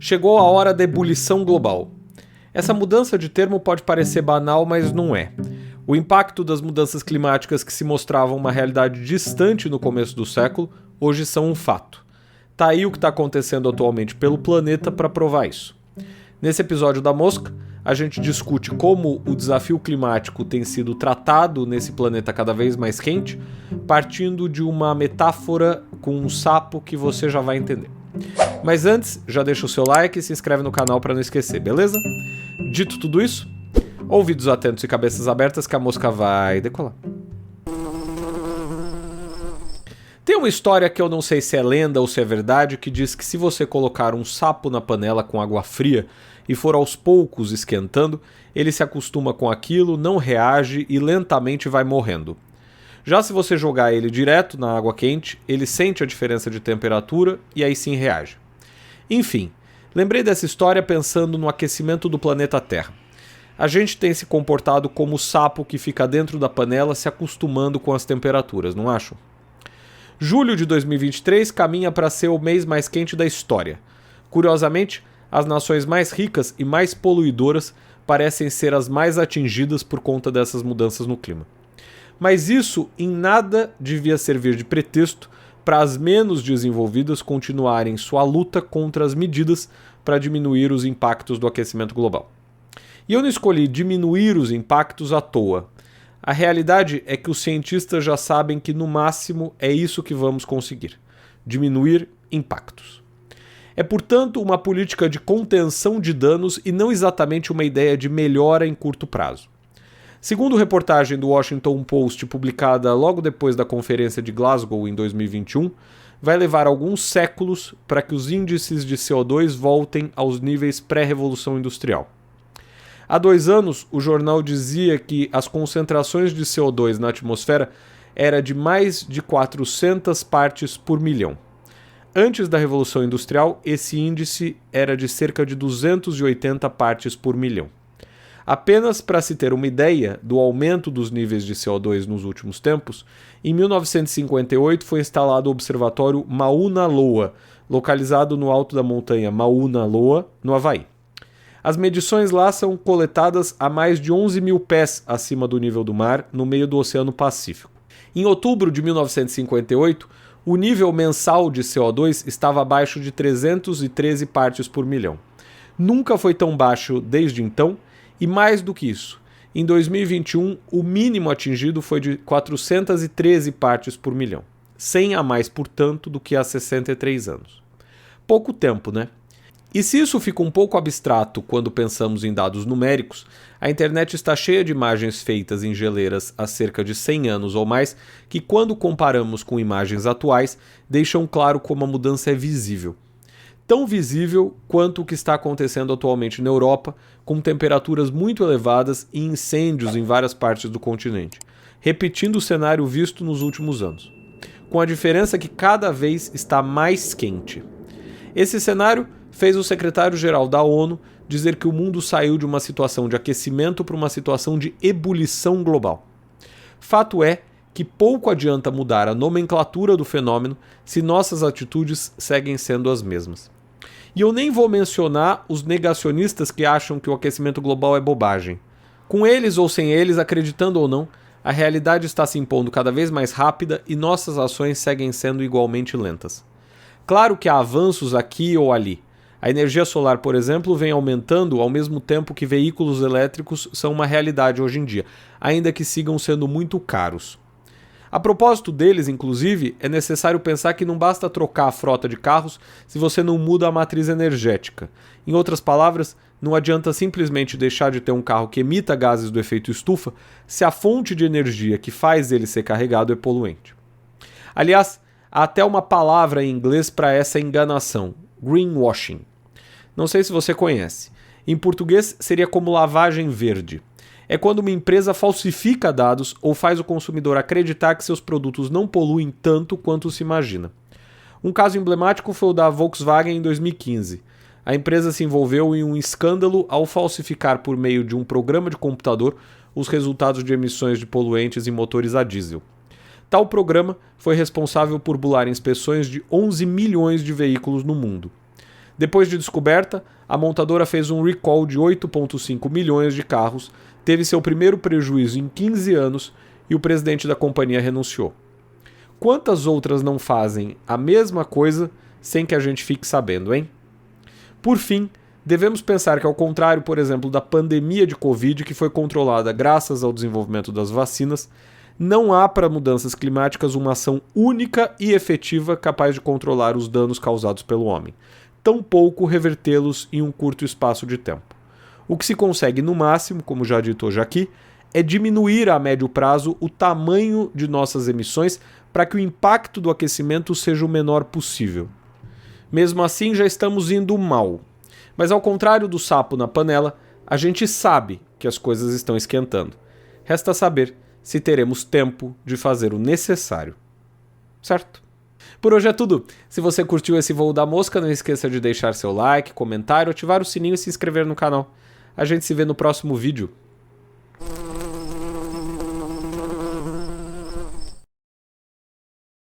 Chegou a hora da ebulição global. Essa mudança de termo pode parecer banal, mas não é. O impacto das mudanças climáticas que se mostravam uma realidade distante no começo do século, hoje são um fato. Tá aí o que está acontecendo atualmente pelo planeta para provar isso. Nesse episódio da Mosca, a gente discute como o desafio climático tem sido tratado nesse planeta cada vez mais quente, partindo de uma metáfora com um sapo que você já vai entender. Mas antes, já deixa o seu like e se inscreve no canal para não esquecer, beleza? Dito tudo isso, ouvidos atentos e cabeças abertas que a mosca vai decolar. Tem uma história que eu não sei se é lenda ou se é verdade, que diz que se você colocar um sapo na panela com água fria e for aos poucos esquentando, ele se acostuma com aquilo, não reage e lentamente vai morrendo. Já se você jogar ele direto na água quente, ele sente a diferença de temperatura e aí sim reage. Enfim, lembrei dessa história pensando no aquecimento do planeta Terra. A gente tem se comportado como o sapo que fica dentro da panela se acostumando com as temperaturas, não acham? Julho de 2023 caminha para ser o mês mais quente da história. Curiosamente, as nações mais ricas e mais poluidoras parecem ser as mais atingidas por conta dessas mudanças no clima. Mas isso em nada devia servir de pretexto para as menos desenvolvidas continuarem sua luta contra as medidas para diminuir os impactos do aquecimento global. E eu não escolhi diminuir os impactos à toa. A realidade é que os cientistas já sabem que no máximo é isso que vamos conseguir: diminuir impactos. É, portanto, uma política de contenção de danos e não exatamente uma ideia de melhora em curto prazo. Segundo reportagem do Washington Post publicada logo depois da Conferência de Glasgow em 2021, vai levar alguns séculos para que os índices de CO2 voltem aos níveis pré-revolução industrial. Há 2 anos, o jornal dizia que as concentrações de CO2 na atmosfera eram de mais de 400 partes por milhão. Antes da Revolução Industrial, esse índice era de cerca de 280 partes por milhão. Apenas para se ter uma ideia do aumento dos níveis de CO2 nos últimos tempos, em 1958 foi instalado o observatório Mauna Loa, localizado no alto da montanha Mauna Loa, no Havaí. As medições lá são coletadas a mais de 11 mil pés acima do nível do mar, no meio do Oceano Pacífico. Em outubro de 1958, o nível mensal de CO2 estava abaixo de 313 partes por milhão. Nunca foi tão baixo desde então, e mais do que isso, em 2021 o mínimo atingido foi de 413 partes por milhão, 100 a mais, portanto, do que há 63 anos. Pouco tempo, né? E se isso fica um pouco abstrato quando pensamos em dados numéricos, a internet está cheia de imagens feitas em geleiras há cerca de 100 anos ou mais, que quando comparamos com imagens atuais, deixam claro como a mudança é visível. Tão visível quanto o que está acontecendo atualmente na Europa, com temperaturas muito elevadas e incêndios em várias partes do continente, repetindo o cenário visto nos últimos anos, com a diferença que cada vez está mais quente. Esse cenário fez o secretário-geral da ONU dizer que o mundo saiu de uma situação de aquecimento para uma situação de ebulição global. Fato é que pouco adianta mudar a nomenclatura do fenômeno se nossas atitudes seguem sendo as mesmas. E eu nem vou mencionar os negacionistas que acham que o aquecimento global é bobagem. Com eles ou sem eles, acreditando ou não, a realidade está se impondo cada vez mais rápida e nossas ações seguem sendo igualmente lentas. Claro que há avanços aqui ou ali. A energia solar, por exemplo, vem aumentando ao mesmo tempo que veículos elétricos são uma realidade hoje em dia, ainda que sigam sendo muito caros. A propósito deles, inclusive, é necessário pensar que não basta trocar a frota de carros se você não muda a matriz energética. Em outras palavras, não adianta simplesmente deixar de ter um carro que emita gases do efeito estufa se a fonte de energia que faz ele ser carregado é poluente. Aliás, há até uma palavra em inglês para essa enganação: greenwashing. Não sei se você conhece. Em português seria como lavagem verde. É quando uma empresa falsifica dados ou faz o consumidor acreditar que seus produtos não poluem tanto quanto se imagina. Um caso emblemático foi o da Volkswagen em 2015. A empresa se envolveu em um escândalo ao falsificar por meio de um programa de computador os resultados de emissões de poluentes em motores a diesel. Tal programa foi responsável por bular inspeções de 11 milhões de veículos no mundo. Depois de descoberta, a montadora fez um recall de 8,5 milhões de carros, teve seu primeiro prejuízo em 15 anos e o presidente da companhia renunciou. Quantas outras não fazem a mesma coisa sem que a gente fique sabendo, hein? Por fim, devemos pensar que, ao contrário, por exemplo, da pandemia de Covid, que foi controlada graças ao desenvolvimento das vacinas, não há para mudanças climáticas uma ação única e efetiva capaz de controlar os danos causados pelo homem, tampouco revertê-los em um curto espaço de tempo. O que se consegue no máximo, como já dito hoje aqui, é diminuir a médio prazo o tamanho de nossas emissões para que o impacto do aquecimento seja o menor possível. Mesmo assim, já estamos indo mal. Mas ao contrário do sapo na panela, a gente sabe que as coisas estão esquentando. Resta saber se teremos tempo de fazer o necessário. Certo? Por hoje é tudo. Se você curtiu esse voo da mosca, não esqueça de deixar seu like, comentário, ativar o sininho e se inscrever no canal. A gente se vê no próximo vídeo.